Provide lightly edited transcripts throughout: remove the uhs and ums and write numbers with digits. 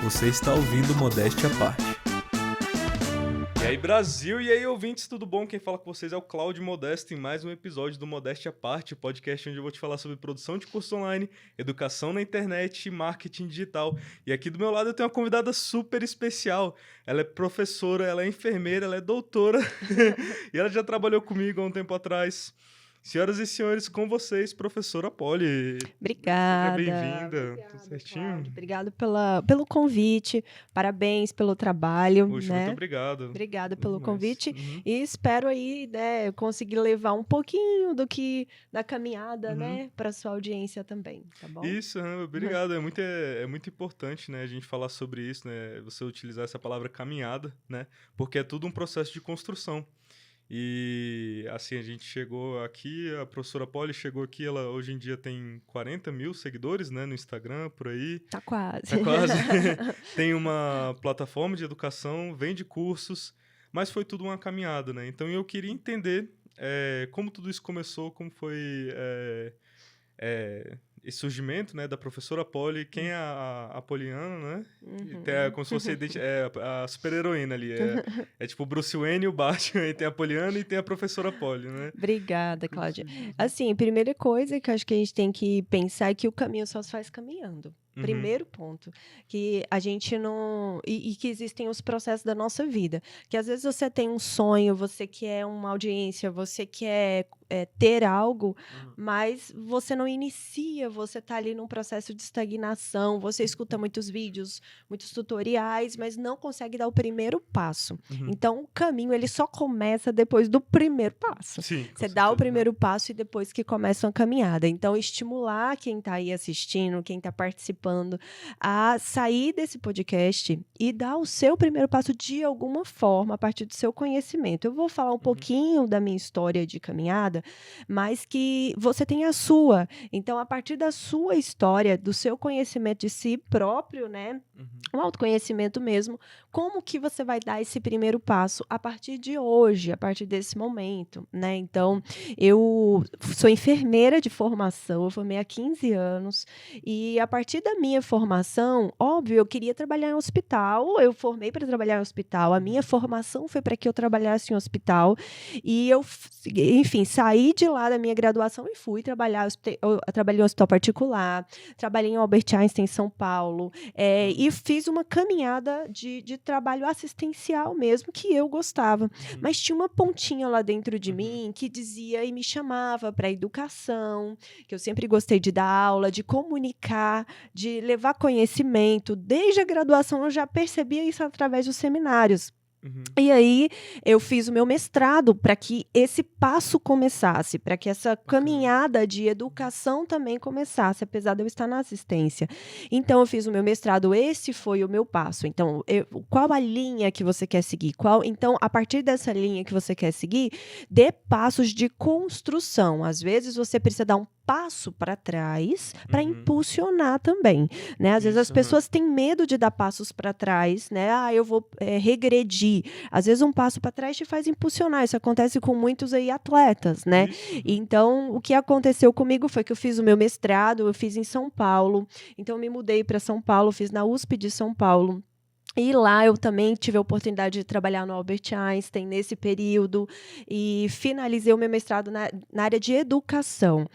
Você está ouvindo Modéstia à Parte. E aí, Brasil, e aí, ouvintes, tudo bom? Quem fala com vocês é o Cláudio Modesto em mais um episódio do Modéstia à Parte, o podcast onde eu vou te falar sobre produção de curso online, educação na internet e marketing digital. E aqui do meu lado eu tenho uma convidada super especial. Ela é professora, ela é enfermeira, ela é doutora e ela já trabalhou comigo há um tempo atrás. Senhoras e senhores, com vocês, professora Polly. Obrigada. Seja bem-vinda. Obrigada, Tudo certinho? Cláudio. Obrigado pelo convite. Parabéns pelo trabalho. Poxa, né? muito obrigado. Obrigada pelo Demais. convite. Uhum. E espero aí, né, conseguir levar um pouquinho da caminhada, né, para sua audiência também, tá bom? Isso, obrigado. É muito importante, né, a gente falar sobre isso, né, você utilizar essa palavra caminhada, né, porque é tudo um processo de construção. E, assim, a gente chegou aqui, a professora Polly chegou aqui, ela hoje em dia tem 40 mil seguidores, né, no Instagram, por aí. Tá quase. Tá quase. Tem uma plataforma de educação, vende cursos, mas foi tudo uma caminhada, né? Então, eu queria entender como tudo isso começou, como foi esse surgimento, né, da professora Polly, quem é a Poliana, né? Como se fosse a super-heroína ali. É tipo o Bruce Wayne e o Batman, e tem a Poliana e tem a professora Polly, né? Obrigada, Cláudia. Assim, primeira coisa que eu acho que a gente tem que pensar é que o caminho só se faz caminhando. Primeiro ponto, que a gente não... E que existem os processos da nossa vida. Que às vezes você tem um sonho, você quer uma audiência, você quer ter algo, mas você não inicia, você está ali num processo de estagnação, você escuta muitos vídeos, muitos tutoriais, mas não consegue dar o primeiro passo. Então, o caminho, ele só começa depois do primeiro passo. Sim, Você dá o primeiro passo e depois que começa uma caminhada. Então, estimular quem está aí assistindo, quem está participando, a sair desse podcast e dar o seu primeiro passo de alguma forma, a partir do seu conhecimento. Eu vou falar um pouquinho da minha história de caminhada, mas que você tem a sua. Então, a partir da sua história, do seu conhecimento de si próprio, né? Um autoconhecimento mesmo, como que você vai dar esse primeiro passo a partir de hoje, a partir desse momento, né? Então, eu sou enfermeira de formação, eu formei há 15 anos, e a partir da minha formação, óbvio, eu queria trabalhar em hospital, eu formei para trabalhar em hospital, a minha formação foi para que eu trabalhasse em hospital, e eu, enfim, saí de lá da minha graduação e fui trabalhar, eu trabalhei em hospital particular, trabalhei em Albert Einstein, em São Paulo, e fiz uma caminhada de trabalho assistencial mesmo, que eu gostava. Mas tinha uma pontinha lá dentro de mim que dizia e me chamava para a educação, que eu sempre gostei de dar aula, de comunicar, de levar conhecimento. Desde a graduação eu já percebia isso através dos seminários. E aí, eu fiz o meu mestrado para que esse passo começasse, para que essa caminhada de educação também começasse, apesar de eu estar na assistência. Então, eu fiz o meu mestrado, esse foi o meu passo. Então, qual a linha que você quer seguir? Então, a partir dessa linha que você quer seguir, dê passos de construção. Às vezes, você precisa dar um passo para trás para impulsionar também, né? Às vezes as pessoas têm medo de dar passos para trás, né? Eu vou regredir. Às vezes um passo para trás te faz impulsionar. Isso acontece com muitos aí atletas, né? Então, o que aconteceu comigo foi que eu fiz o meu mestrado, eu fiz em São Paulo. Então, eu me mudei para São Paulo, fiz na USP de São Paulo. E lá eu também tive a oportunidade de trabalhar no Albert Einstein nesse período e finalizei o meu mestrado na área de educação.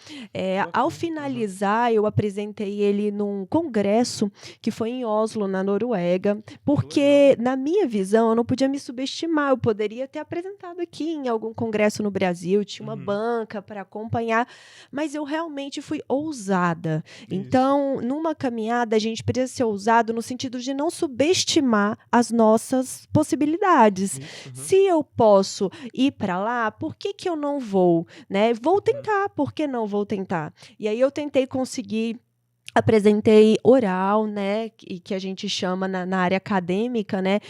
Ao finalizar, eu apresentei ele num congresso que foi em Oslo, na Noruega, porque, na minha visão, eu não podia me subestimar. Eu poderia ter apresentado aqui em algum congresso no Brasil, tinha uma banca para acompanhar, mas eu realmente fui ousada. Então, numa caminhada, a gente precisa ser ousado no sentido de não subestimar as nossas possibilidades. Se eu posso ir para lá, por que eu não vou? Né? Vou tentar, por que não vou tentar? E aí eu tentei conseguir apresentei oral, né, que a gente chama na área acadêmica, né,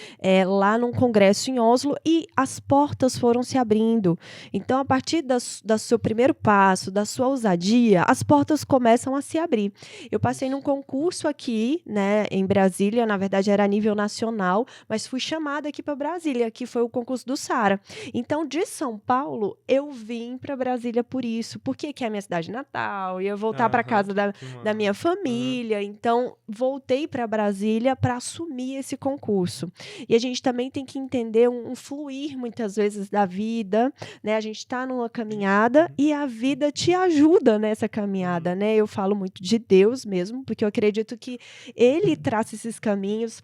lá num congresso em Oslo, e as portas foram se abrindo. Então, a partir do seu primeiro passo, da sua ousadia, as portas começam a se abrir. Eu passei num concurso aqui, né, em Brasília, na verdade era a nível nacional, mas fui chamada aqui para Brasília, que foi o concurso do SARA. Então, de São Paulo, eu vim para Brasília por isso, porque que é a minha cidade natal, ia voltar para casa da minha família, família. Então, voltei para Brasília para assumir esse concurso. E a gente também tem que entender um fluir, muitas vezes, da vida, né? A gente está numa caminhada e a vida te ajuda nessa caminhada, né? Eu falo muito de Deus mesmo, porque eu acredito que Ele traça esses caminhos.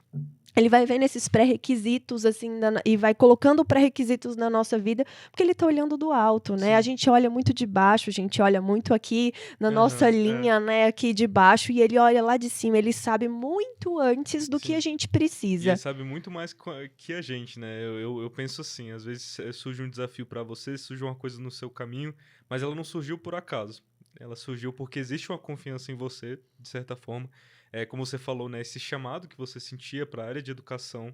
Ele vai vendo esses pré-requisitos, assim, e vai colocando pré-requisitos na nossa vida, porque ele está olhando do alto, né? Sim. A gente olha muito de baixo, a gente olha muito aqui na nossa linha, né, aqui de baixo, e ele olha lá de cima, ele sabe muito antes do que a gente E precisa. ele sabe muito mais que a gente, né? Eu penso assim, às vezes surge um desafio para você, surge uma coisa no seu caminho, mas ela não surgiu por acaso. Ela surgiu porque existe uma confiança em você, de certa forma. Como você falou, né? Esse chamado que você sentia para a área de educação,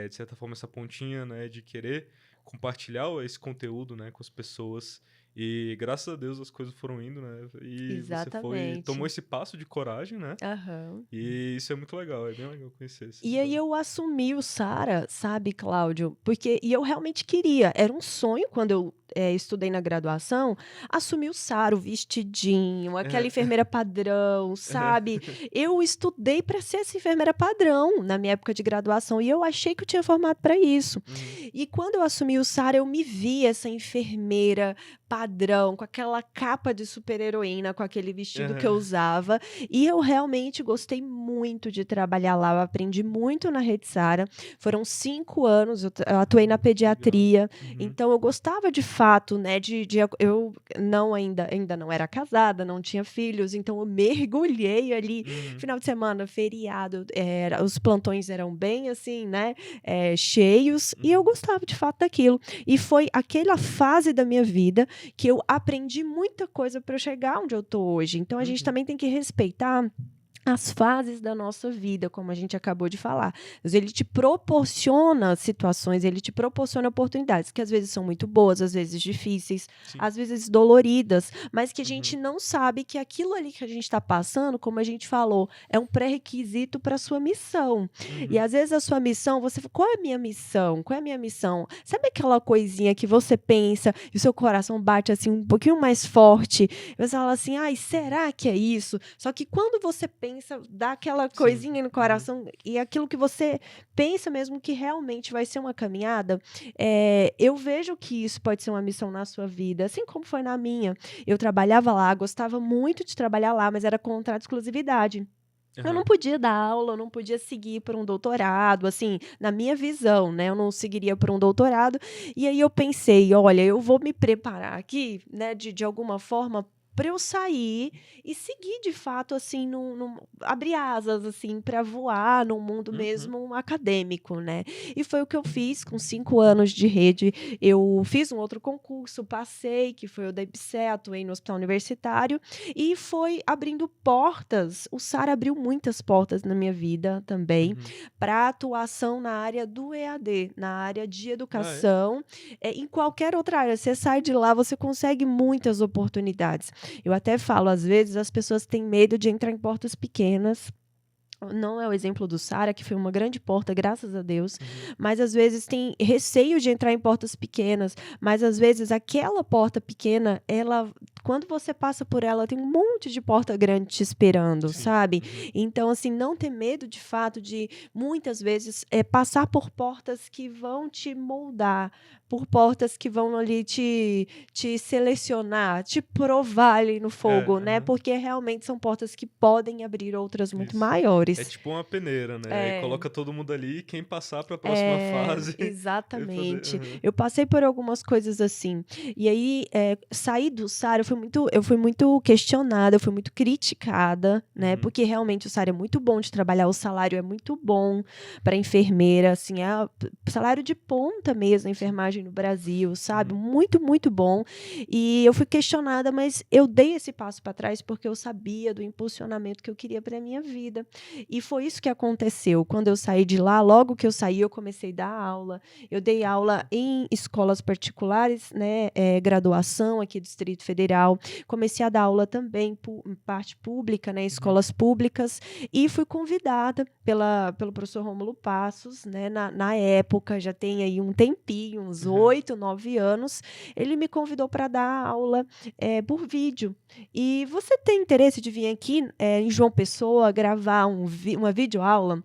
de certa forma, essa pontinha, né? De querer compartilhar esse conteúdo, né? Com as pessoas. E graças a Deus as coisas foram indo, né? E você tomou esse passo de coragem, né? Aham. E isso é muito legal, é bem legal conhecer essa E aí história. eu assumi o Sara, sabe, Cláudio? E eu realmente queria, era um sonho quando eu estudei na graduação, assumir o Sara, o vestidinho, aquela enfermeira padrão, sabe? Eu estudei para ser essa enfermeira padrão na minha época de graduação e eu achei que eu tinha formado para isso. E quando eu assumi o Sara, eu me vi essa enfermeira padrão, com aquela capa de super-heroína, com aquele vestido que eu usava. E eu realmente gostei muito de trabalhar lá. Eu aprendi muito na Rede Sara. Foram 5 anos, eu atuei na pediatria. Então, eu gostava de fato, né? Eu ainda não era casada, não tinha filhos. Então, eu mergulhei ali. Final de semana, feriado, os plantões eram bem assim, né? Cheios. E eu gostava de fato daquilo. E foi aquela fase da minha vida que eu aprendi muita coisa para eu chegar onde eu tô hoje. Então, a gente também tem que respeitar as fases da nossa vida, como a gente acabou de falar. Ele te proporciona situações, ele te proporciona oportunidades, que às vezes são muito boas, às vezes difíceis, às vezes doloridas, mas que a gente não sabe que aquilo ali que a gente está passando, como a gente falou, é um pré-requisito para a sua missão. E às vezes a sua missão, você fala, qual é a minha missão? Qual é a minha missão? Sabe aquela coisinha que você pensa e o seu coração bate assim um pouquinho mais forte? Você fala assim, ai, será que é isso? Só que quando você pensa, dá aquela coisinha no coração e aquilo que você pensa mesmo que realmente vai ser uma caminhada, eu vejo que isso pode ser uma missão na sua vida, assim como foi na minha. Eu trabalhava lá, gostava muito de trabalhar lá, mas era contrato de exclusividade. Eu não podia dar aula, eu não podia seguir por um doutorado, assim, na minha visão, né? Eu não seguiria por um doutorado. E aí eu pensei, olha, eu vou me preparar aqui, né, de alguma forma, para eu sair e seguir de fato assim, abrir asas assim para voar num mundo mesmo acadêmico, né? E foi o que eu fiz com 5 anos de rede. Eu fiz um outro concurso, passei, que foi o da IBSE, atuei no hospital universitário e foi abrindo portas. O Sara abriu muitas portas na minha vida também para atuação na área do EAD, na área de educação, em qualquer outra área. Você sai de lá, você consegue muitas oportunidades. Eu até falo, às vezes, as pessoas têm medo de entrar em portas pequenas. Não é o exemplo do Sara, que foi uma grande porta, graças a Deus, mas às vezes tem receio de entrar em portas pequenas, mas às vezes aquela porta pequena, quando você passa por ela, tem um monte de porta grande te esperando, sabe? Então, assim, não ter medo de fato de, muitas vezes, passar por portas que vão te moldar, por portas que vão ali te selecionar, te provar ali no fogo, né? Porque realmente são portas que podem abrir outras muito maiores. É tipo uma peneira, né? Coloca todo mundo ali e quem passar para a próxima fase. Exatamente. Eu passei por algumas coisas assim. E aí, saí do Sara, eu fui muito questionada, eu fui muito criticada, né? Porque realmente o Sara é muito bom de trabalhar, o salário é muito bom para enfermeira, assim, salário de ponta mesmo, a enfermagem no Brasil, sabe? Muito, muito bom. E eu fui questionada, mas eu dei esse passo para trás porque eu sabia do impulsionamento que eu queria para minha vida. E foi isso que aconteceu. Quando eu saí de lá, logo que eu saí, eu comecei a dar aula. Eu dei aula em escolas particulares, né? Graduação aqui do Distrito Federal. geral. Comecei a dar aula também, parte pública, né, escolas públicas, e fui convidada pelo professor Rômulo Passos, né, na época, já tem aí um tempinho, uns 8, 9 anos, ele me convidou para dar aula por vídeo. E você tem interesse de vir aqui em João Pessoa gravar uma videoaula?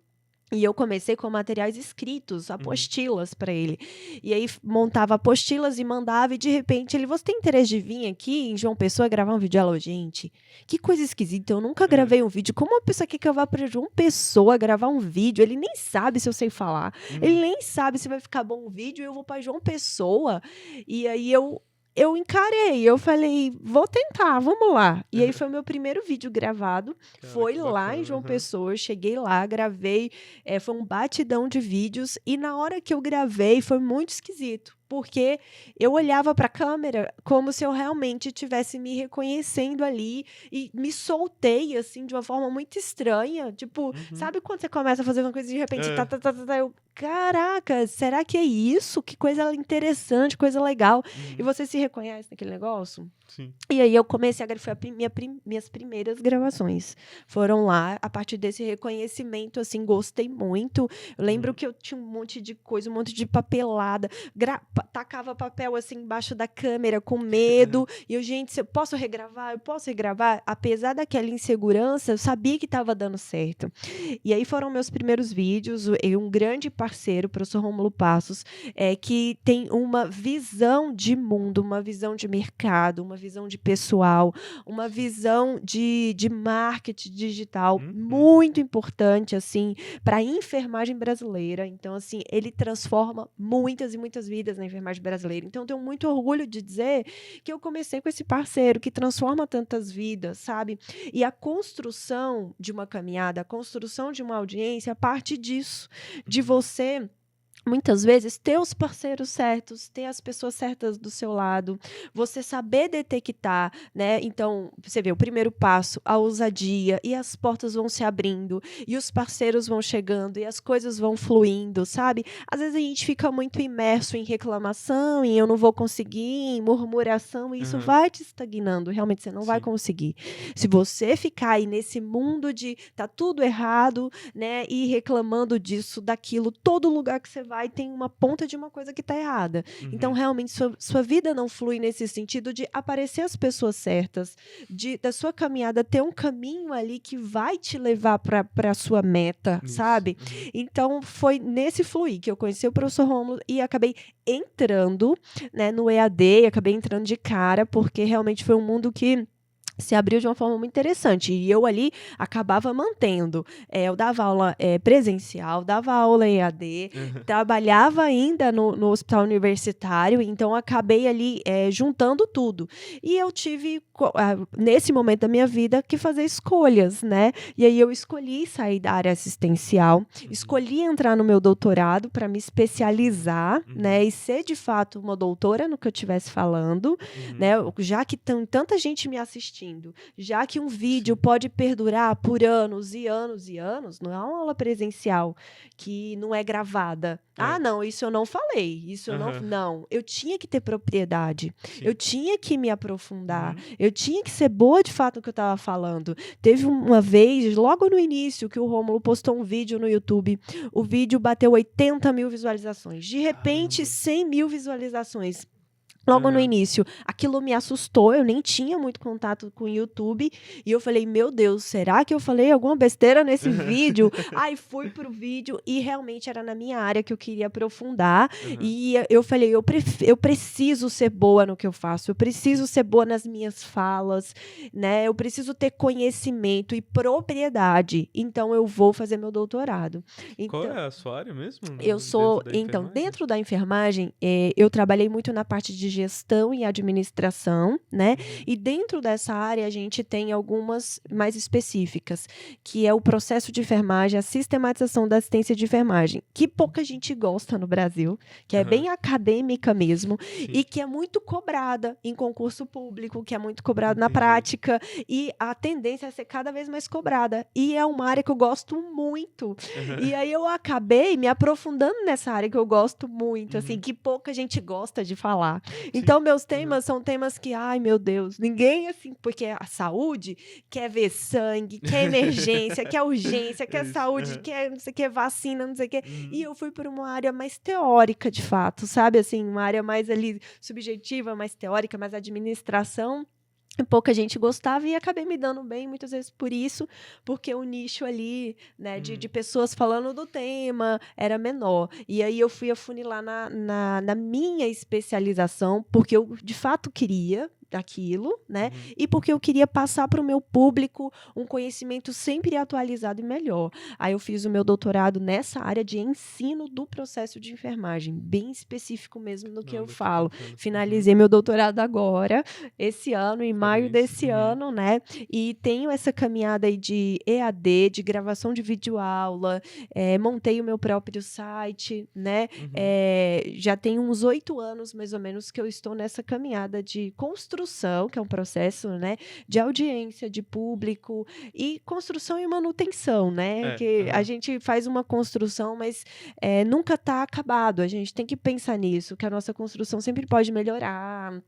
E eu comecei com materiais escritos, apostilas para ele. E aí montava apostilas e mandava, e de repente você tem interesse de vir aqui em João Pessoa gravar um vídeo? Ela, gente, que coisa esquisita, eu nunca gravei um vídeo. Como uma pessoa quer que eu vá para João Pessoa gravar um vídeo? Ele nem sabe se eu sei falar, ele nem sabe se vai ficar bom o vídeo, e eu vou para João Pessoa. E aí eu encarei, eu falei, vou tentar, vamos lá. E aí foi o meu primeiro vídeo gravado, foi lá em João Pessoa, eu cheguei lá, gravei, foi um batidão de vídeos, e na hora que eu gravei foi muito esquisito, porque eu olhava para a câmera como se eu realmente estivesse me reconhecendo ali, e me soltei, assim, de uma forma muito estranha, tipo, sabe quando você começa a fazer uma coisa e de repente, eu, caraca, será que é isso? Que coisa interessante, coisa legal. E você se reconhece naquele negócio? Sim. E aí eu comecei foi minhas primeiras gravações. Foram lá, a partir desse reconhecimento, assim, gostei muito. Eu lembro que eu tinha um monte de coisa, um monte de papelada, tacava papel, assim, embaixo da câmera, com medo. E eu, gente, eu posso regravar? Eu posso regravar? Apesar daquela insegurança, eu sabia que estava dando certo. E aí foram meus primeiros vídeos, um grande parceiro, o professor Rômulo Passos, que tem uma visão de mundo, uma visão de mercado, uma visão de pessoal, uma visão de marketing digital muito importante, assim, para a enfermagem brasileira. Então, assim, ele transforma muitas e muitas vidas na enfermagem brasileira. Então, eu tenho muito orgulho de dizer que eu comecei com esse parceiro que transforma tantas vidas, sabe? E a construção de uma caminhada, a construção de uma audiência parte disso, de você muitas vezes ter os parceiros certos, ter as pessoas certas do seu lado, você saber detectar, né? Então, você vê o primeiro passo, a ousadia, e as portas vão se abrindo, e os parceiros vão chegando, e as coisas vão fluindo, sabe? Às vezes a gente fica muito imerso em reclamação, em eu não vou conseguir, em murmuração, e isso vai te estagnando, realmente você não vai conseguir. Se você ficar aí nesse mundo de tá tudo errado, né? E reclamando disso, daquilo, todo lugar que você vai tem uma ponta de uma coisa que está errada. Então, realmente, sua vida não flui nesse sentido de aparecer as pessoas certas, da sua caminhada ter um caminho ali que vai te levar para a sua meta, sabe? Então, foi nesse fluir que eu conheci o professor Rômulo e acabei entrando, né, no EAD, acabei entrando de cara, porque realmente foi um mundo que se abriu de uma forma muito interessante, e eu ali acabava mantendo, eu dava aula presencial, dava aula em EAD, trabalhava ainda no hospital universitário, então acabei ali juntando tudo, e eu tive, nesse momento da minha vida, que fazer escolhas, né, e aí eu escolhi sair da área assistencial, escolhi entrar no meu doutorado para me especializar, né, e ser de fato uma doutora no que eu estivesse falando, né, já que tem tanta gente me assistindo, já que um vídeo pode perdurar por anos e anos e anos, não é uma aula presencial que não é gravada. Ah, não, isso eu não falei, isso eu não... Não, eu tinha que ter propriedade, eu tinha que me aprofundar, eu tinha que ser boa de fato no que eu estava falando. Teve uma vez, logo no início, que o Rômulo postou um vídeo no YouTube, o vídeo bateu 80 mil visualizações, de repente 100 mil visualizações. Logo no início, aquilo me assustou, eu nem tinha muito contato com o YouTube, e eu falei, meu Deus, será que eu falei alguma besteira nesse vídeo? Aí fui pro vídeo, e realmente era na minha área que eu queria aprofundar, e eu falei, eu preciso ser boa no que eu faço, eu preciso ser boa nas minhas falas, né? Eu preciso ter conhecimento e propriedade, então eu vou fazer meu doutorado. Então, qual é a sua área mesmo? Eu sou, então, dentro da enfermagem, eu trabalhei muito na parte de gestão e administração, né? E dentro dessa área a gente tem algumas mais específicas, que é o processo de enfermagem, a sistematização da assistência de enfermagem, que pouca gente gosta no Brasil, que é bem acadêmica mesmo, e que é muito cobrada em concurso público, que é muito cobrada na prática, e a tendência é ser cada vez mais cobrada. E é uma área que eu gosto muito. E aí eu acabei me aprofundando nessa área que eu gosto muito, assim, que pouca gente gosta de falar. Então, meus temas são temas que, ai, meu Deus, ninguém, assim, porque a saúde quer ver sangue, quer emergência, quer urgência, quer saúde, quer não sei o que, vacina, não sei o que. E eu fui por uma área mais teórica, de fato, sabe? Assim, uma área mais ali subjetiva, mais teórica, mais administração. Pouca gente gostava e acabei me dando bem muitas vezes por isso, porque o nicho ali, né, de pessoas falando do tema era menor. E aí eu fui afunilar na minha especialização, porque eu de fato queria aquilo, né? E porque eu queria passar para o meu público um conhecimento sempre atualizado e melhor. Aí eu fiz o meu doutorado nessa área de ensino do processo de enfermagem, bem específico mesmo no que eu falo. Finalizei meu doutorado agora, esse ano, em maio desse ano, né? E tenho essa caminhada aí de EAD, de gravação de videoaula, montei o meu próprio site, né? Já tem uns 8 anos, mais ou menos, que eu estou nessa caminhada de construção, que é um processo, né, de audiência, de público, e construção e manutenção, né? Que a gente faz uma construção, mas nunca está acabado. A gente tem que pensar nisso, que a nossa construção sempre pode melhorar.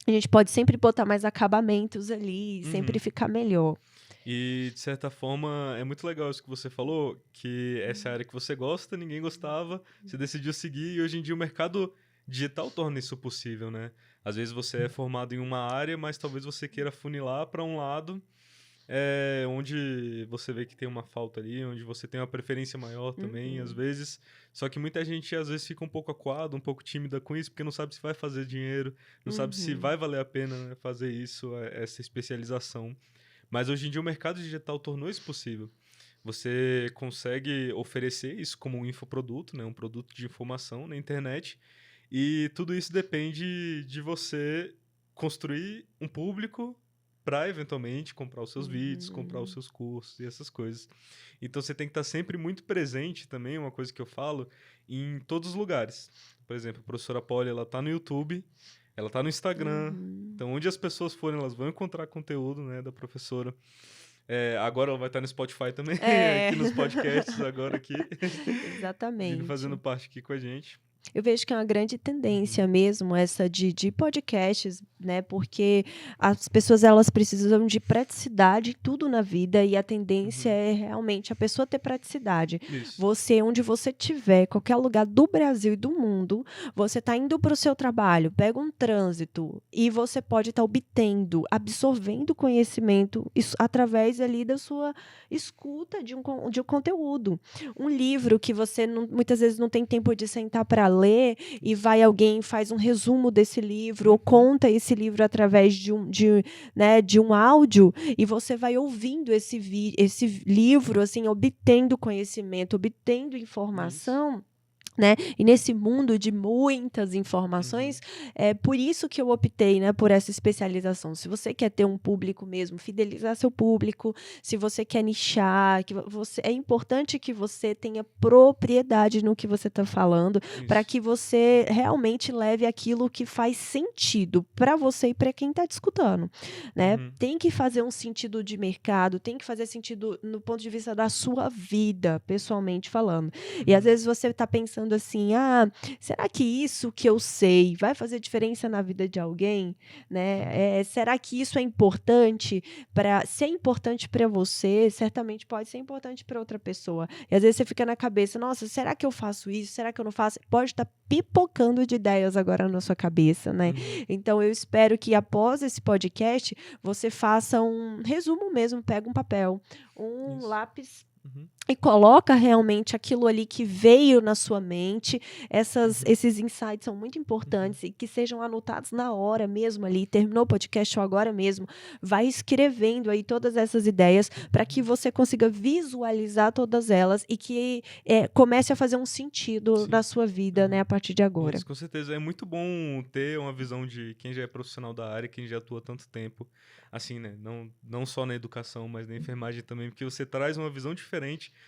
A gente pode sempre botar mais acabamentos ali, sempre ficar melhor. E, de certa forma, é muito legal isso que você falou, que essa área que você gosta, ninguém gostava, você decidiu seguir, e hoje em dia o mercado digital torna isso possível, né? Às vezes você é formado em uma área, mas talvez você queira funilar para um lado onde você vê que tem uma falta ali, onde você tem uma preferência maior também, às vezes. Só que muita gente, às vezes, fica um pouco acuada, um pouco tímida com isso, porque não sabe se vai fazer dinheiro, não sabe se vai valer a pena, né, fazer isso, essa especialização. Mas hoje em dia o mercado digital tornou isso possível. Você consegue oferecer isso como um infoproduto, né, um produto de informação na internet, e tudo isso depende de você construir um público para eventualmente comprar os seus vídeos, comprar os seus cursos e essas coisas. Então você tem que estar sempre muito presente também, uma coisa que eu falo, em todos os lugares. Por exemplo, a professora Polly, ela tá no YouTube, ela tá no Instagram, então onde as pessoas forem, elas vão encontrar conteúdo, né, da professora. Agora ela vai estar no Spotify também, aqui nos podcasts agora aqui. Exatamente. Vindo fazendo parte aqui com a gente. Eu vejo que é uma grande tendência mesmo essa de podcasts, né? Porque as pessoas, elas precisam de praticidade em tudo na vida, e a tendência é realmente a pessoa ter praticidade. Isso. Você, onde você estiver, qualquer lugar do Brasil e do mundo, você está indo para o seu trabalho, pega um trânsito e você pode estar obtendo, absorvendo conhecimento através ali da sua escuta de um conteúdo. Um livro que você muitas vezes não tem tempo de sentar para ler, e vai alguém faz um resumo desse livro, ou conta esse livro através de um áudio, e você vai ouvindo esse livro, assim, obtendo conhecimento, obtendo informação. Né? E nesse mundo de muitas informações, é por isso que eu optei, né, por essa especialização. Se você quer ter um público mesmo, fidelizar seu público, se você quer nichar, é importante que você tenha propriedade no que você está falando, para que você realmente leve aquilo que faz sentido para você e para quem está te escutando. Né? Tem que fazer um sentido de mercado, tem que fazer sentido no ponto de vista da sua vida, pessoalmente falando. E às vezes você está pensando assim, será que isso que eu sei vai fazer diferença na vida de alguém? Né? Será que isso é importante? Se é importante para você, certamente pode ser importante para outra pessoa. E às vezes você fica na cabeça, nossa, será que eu faço isso? Será que eu não faço? Pode estar pipocando de ideias agora na sua cabeça, né? Então eu espero que após esse podcast você faça um resumo mesmo, pega um papel, lápis, e coloca realmente aquilo ali que veio na sua mente. Esses insights são muito importantes, e que sejam anotados na hora mesmo ali. Terminou o podcast ou agora mesmo, vai escrevendo aí todas essas ideias para que você consiga visualizar todas elas e que comece a fazer um sentido na sua vida, né, a partir de agora. Isso, com certeza. É muito bom ter uma visão de quem já é profissional da área, quem já atua há tanto tempo, assim, né? Não só na educação, mas na enfermagem também, porque você traz uma visão diferente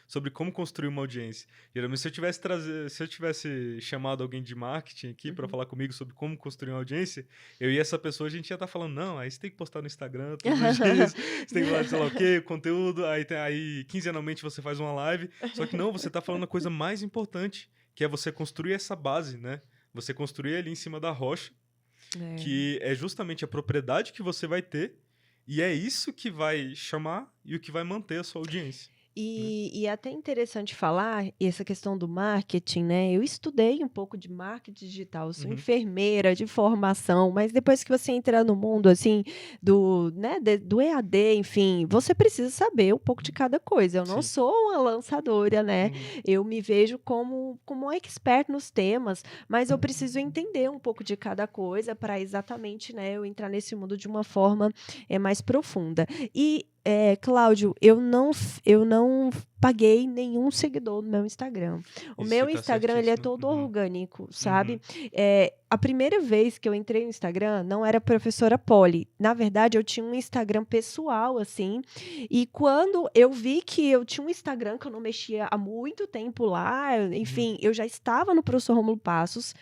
sobre como construir uma audiência. Geralmente, se eu tivesse chamado alguém de marketing aqui para falar comigo sobre como construir uma audiência, eu e essa pessoa, a gente ia estar falando, não, aí você tem que postar no Instagram todos os dias, você tem que falar, sei lá o quê, conteúdo, aí quinzenalmente você faz uma live, só que não, você está falando a coisa mais importante, que é você construir essa base, né? Você construir ali em cima da rocha, que é justamente a propriedade que você vai ter, e é isso que vai chamar e o que vai manter a sua audiência. E é até interessante falar essa questão do marketing, né? Eu estudei um pouco de marketing digital, eu sou enfermeira de formação, mas depois que você entra no mundo assim do, né, do EAD, enfim, você precisa saber um pouco de cada coisa. Eu não Sim. sou uma lançadora, né? Eu me vejo como um expert nos temas, mas eu preciso entender um pouco de cada coisa para exatamente, né, eu entrar nesse mundo de uma forma mais profunda. E Cláudio, eu não paguei nenhum seguidor no meu Instagram. O Isso, meu você tá Instagram, ele é certíssimo. todo orgânico, sabe? A primeira vez que eu entrei no Instagram, não era professora Polly. Na verdade, eu tinha um Instagram pessoal, assim, e quando eu vi que eu tinha um Instagram que eu não mexia há muito tempo lá, enfim, eu já estava no professor Rômulo Passos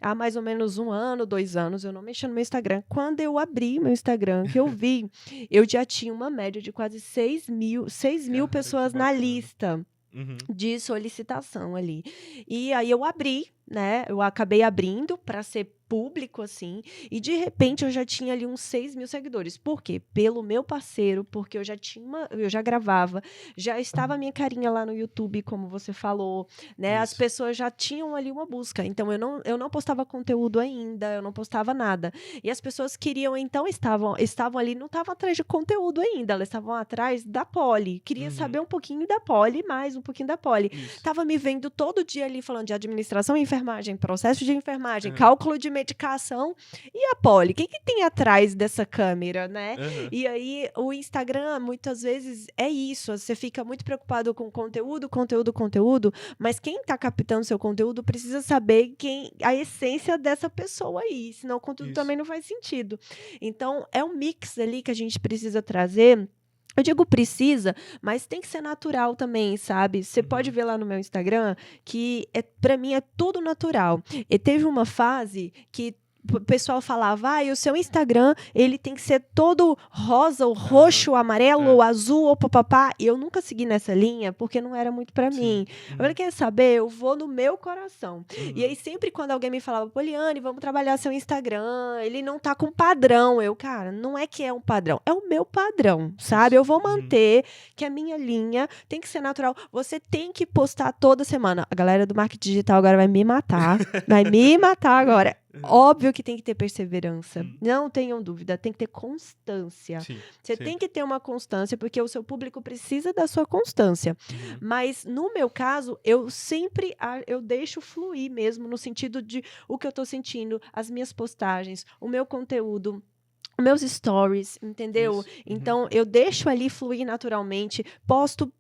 há mais ou menos 1 ano, 2 anos, eu não mexia no meu Instagram. Quando eu abri meu Instagram, que eu vi, eu já tinha uma média de quase 6 mil Cara, pessoas que na bacana. lista de solicitação ali. E aí eu abri, né? Eu acabei abrindo para ser público, assim, e de repente eu já tinha ali uns 6 mil seguidores. Por quê? Pelo meu parceiro, porque eu já gravava, já estava a minha carinha lá no YouTube, como você falou, né? As Isso. pessoas já tinham ali uma busca. Então eu não postava conteúdo ainda, eu não postava nada. E as pessoas queriam, então, estavam ali, não estavam atrás de conteúdo ainda, elas estavam atrás da Polly. Queria saber um pouquinho da Polly, mais um pouquinho da Polly. Tava me vendo todo dia ali falando de administração e enfermagem, processo de enfermagem, cálculo de medicação. E a Polly? O que tem atrás dessa câmera, né? E aí, o Instagram, muitas vezes, é isso. Você fica muito preocupado com conteúdo, mas quem tá captando seu conteúdo precisa saber a essência dessa pessoa aí, senão o conteúdo também não faz sentido. Então, é um mix ali que a gente precisa trazer. Eu digo precisa, mas tem que ser natural também, sabe? Você pode ver lá no meu Instagram que para mim é tudo natural. E teve uma fase que o pessoal falava, o seu Instagram, ele tem que ser todo rosa, ou roxo, ou amarelo, ou azul, ou papapá. E eu nunca segui nessa linha, porque não era muito pra mim. Eu falei, quer saber? Eu vou no meu coração. E aí, sempre quando alguém me falava, Poliane, vamos trabalhar seu Instagram, ele não tá com padrão. Cara, não é que é um padrão, é o meu padrão, sabe? Eu vou manter que a minha linha tem que ser natural. Você tem que postar toda semana. A galera do marketing digital agora vai me matar. Vai me matar agora. Óbvio que tem que ter perseverança. Não tenham dúvida, tem que ter constância. Você tem que ter uma constância, porque o seu público precisa da sua constância. Mas, no meu caso, eu deixo fluir mesmo, no sentido de o que eu tô sentindo, as minhas postagens, o meu conteúdo, meus stories, entendeu? Então, eu deixo ali fluir naturalmente, posto.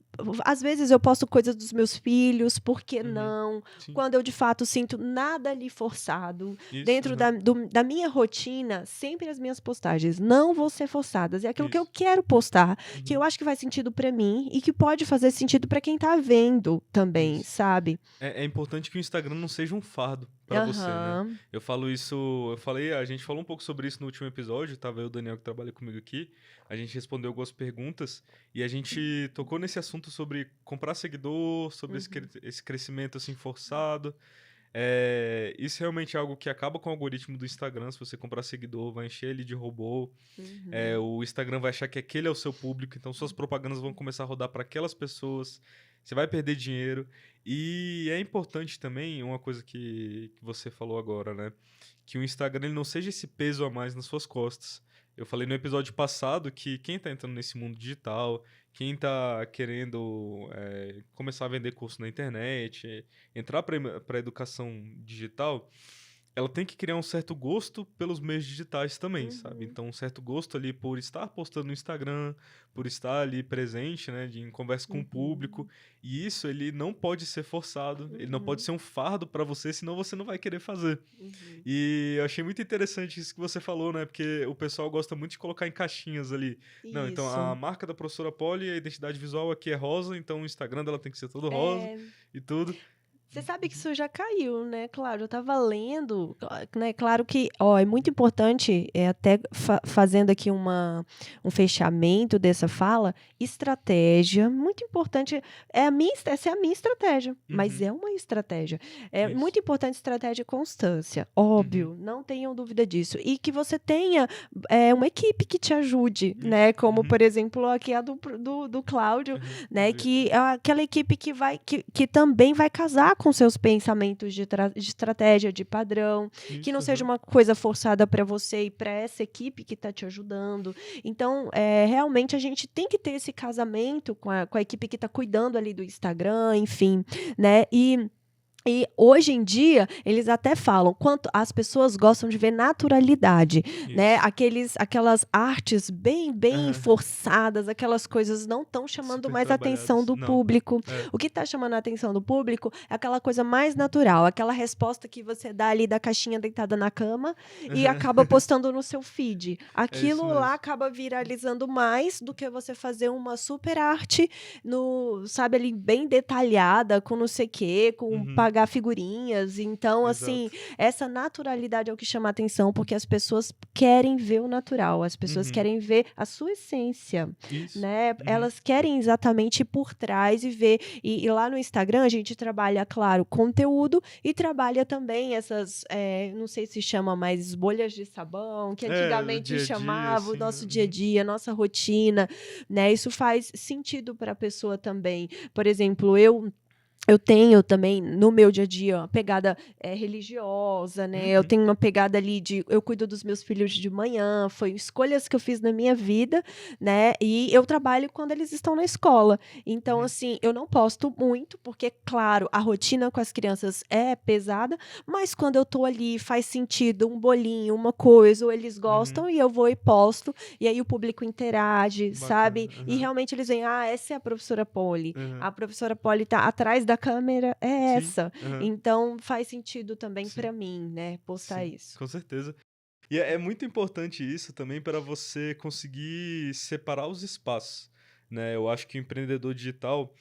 Às vezes eu posto coisas dos meus filhos, por que não? Quando eu de fato sinto nada ali forçado. Dentro da minha rotina, sempre as minhas postagens não vão ser forçadas. É aquilo que eu quero postar, que eu acho que faz sentido pra mim e que pode fazer sentido pra quem tá vendo também, sabe? É importante que o Instagram não seja um fardo pra você, né? A gente falou um pouco sobre isso no último episódio, tava eu e o Daniel que trabalha comigo aqui, a gente respondeu algumas perguntas e a gente tocou nesse assunto sobre comprar seguidor, sobre esse crescimento assim forçado. Isso realmente é algo que acaba com o algoritmo do Instagram. Se você comprar seguidor, vai encher ele de robô. O Instagram vai achar que aquele é o seu público, então suas propagandas vão começar a rodar para aquelas pessoas. Você vai perder dinheiro. E é importante também, uma coisa que você falou agora, né? Que o Instagram ele não seja esse peso a mais nas suas costas. Eu falei no episódio passado que quem está entrando nesse mundo digital, quem está querendo começar a vender curso na internet, entrar para a educação digital, ela tem que criar um certo gosto pelos meios digitais também, sabe? Então, um certo gosto ali por estar postando no Instagram, por estar ali presente, né, em conversa com o público. E isso, ele não pode ser forçado, ele não pode ser um fardo para você, senão você não vai querer fazer. E eu achei muito interessante isso que você falou, né? Porque o pessoal gosta muito de colocar em caixinhas ali. Não, então a marca da professora Polly, a identidade visual aqui é rosa, então o Instagram dela tem que ser todo rosa e tudo. Você sabe que isso já caiu, né? Claro, eu estava lendo, né? Claro que, ó, é muito importante, até fazendo aqui um fechamento dessa fala, estratégia, muito importante, essa é a minha estratégia, mas Uhum. é uma estratégia. É Isso. muito importante estratégia e constância, Uhum. óbvio, não tenham dúvida disso. E que você tenha uma equipe que te ajude, Isso. né? Como, Uhum. por exemplo, aqui a do Cláudio, Uhum. né? Vitor. Que é aquela equipe que também vai casar com seus pensamentos de estratégia, de padrão, que não Isso, seja uhum. uma coisa forçada para você e para essa equipe que está te ajudando. Então, realmente a gente tem que ter esse casamento com a equipe que está cuidando ali do Instagram, enfim, né? E hoje em dia, eles até falam quanto as pessoas gostam de ver naturalidade, né? Isso. Aquelas artes bem Aham. forçadas, aquelas coisas não estão chamando Super mais a atenção trabalhados. do Não. público. É. O que está chamando a atenção do público é aquela coisa mais natural, aquela resposta que você dá ali da caixinha deitada na cama e acaba postando no seu feed. É isso Aquilo lá mesmo. acaba viralizando mais do que você fazer uma super arte sabe, ali bem detalhada, com não sei o quê, com Uhum. pagar figurinhas. Então, assim, Exato. essa naturalidade é o que chama a atenção, porque as pessoas querem ver o natural, as pessoas Uhum. querem ver a sua essência, Isso. né? Uhum. Elas querem exatamente ir por trás e ver. E lá no Instagram a gente trabalha, claro, conteúdo e trabalha também essas, não sei se chama mais bolhas de sabão, que O antigamente dia a dia, chamava o assim, né? nosso dia a dia, nossa rotina, né? Isso faz sentido para a pessoa também. Por exemplo, eu tenho também, no meu dia a dia, uma pegada religiosa, né? Eu Uhum. tenho uma pegada ali eu cuido dos meus filhos de manhã, foi escolhas que eu fiz na minha vida, né? E eu trabalho quando eles estão na escola. Então, Uhum. assim, eu não posto muito, porque, claro, a rotina com as crianças é pesada, mas quando eu tô ali, faz sentido um bolinho, uma coisa, ou eles gostam, Uhum. e eu vou e posto, e aí o público interage, sabe? Bacana. E Uhum. realmente eles veem, essa é a professora Polly. Uhum. A professora Polly tá atrás da câmera, é Sim. essa. Uhum. Então, faz sentido também Sim. para mim, né, postar Sim, isso. com certeza. E é muito importante isso também para você conseguir separar os espaços, né? Eu acho que o empreendedor digital,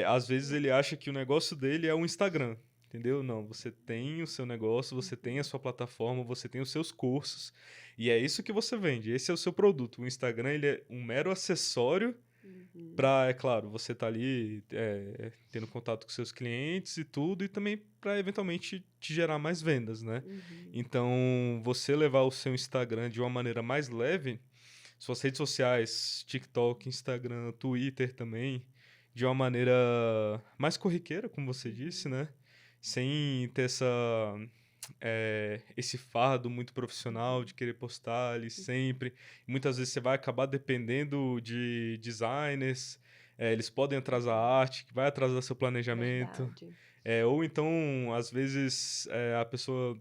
às vezes ele acha que o negócio dele é o Instagram, entendeu? Não, você tem o seu negócio, você tem a sua plataforma, você tem os seus cursos, e é isso que você vende, esse é o seu produto. O Instagram, ele é um mero acessório para, é claro, você tá ali tendo contato com seus clientes e tudo, e também para eventualmente te gerar mais vendas, né? Então, você levar o seu Instagram de uma maneira mais leve, suas redes sociais, TikTok, Instagram, Twitter também, de uma maneira mais corriqueira, como você disse, né? Sem ter esse fardo muito profissional de querer postar ali sempre. Muitas vezes você vai acabar dependendo de designers, eles podem atrasar a arte, que vai atrasar seu planejamento. Verdade. Ou então, às vezes, a pessoa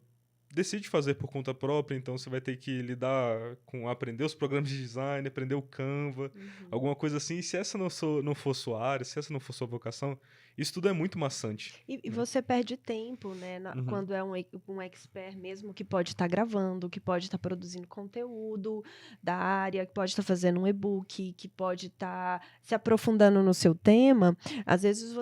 decide fazer por conta própria, então você vai ter que lidar com aprender os programas de design, aprender o Canva, alguma coisa assim. E se essa não for sua área, se essa não for sua vocação, isso tudo é muito maçante. E Né? você perde tempo, né? Quando é um expert mesmo que pode estar gravando, que pode estar produzindo conteúdo da área, que pode estar fazendo um e-book, que pode estar se aprofundando no seu tema. Às vezes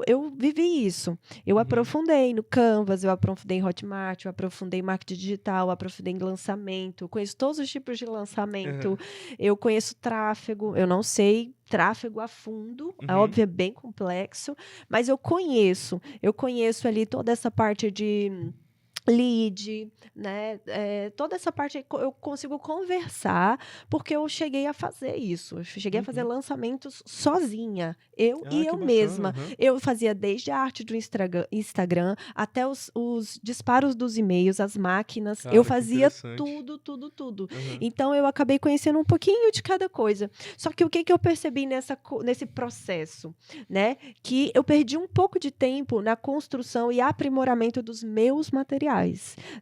eu vivi isso. Eu aprofundei no Canvas, eu aprofundei em Hotmart, eu aprofundei em marketing digital, eu aprofundei em lançamento, conheço todos os tipos de lançamento. Eu conheço tráfego, eu não sei tráfego a fundo, é óbvio, é bem complexo, mas eu conheço ali toda essa parte de lead, né? Toda essa parte eu consigo conversar, porque eu cheguei a fazer isso. Eu cheguei a fazer lançamentos sozinha, eu Que mesma. bacana. Eu fazia desde a arte do Instagram até os disparos dos e-mails, as máquinas. Cara, Eu que fazia interessante. tudo. Então eu acabei conhecendo um pouquinho de cada coisa. Só que o que eu percebi nesse processo, né? Que eu perdi um pouco de tempo na construção e aprimoramento dos meus materiais,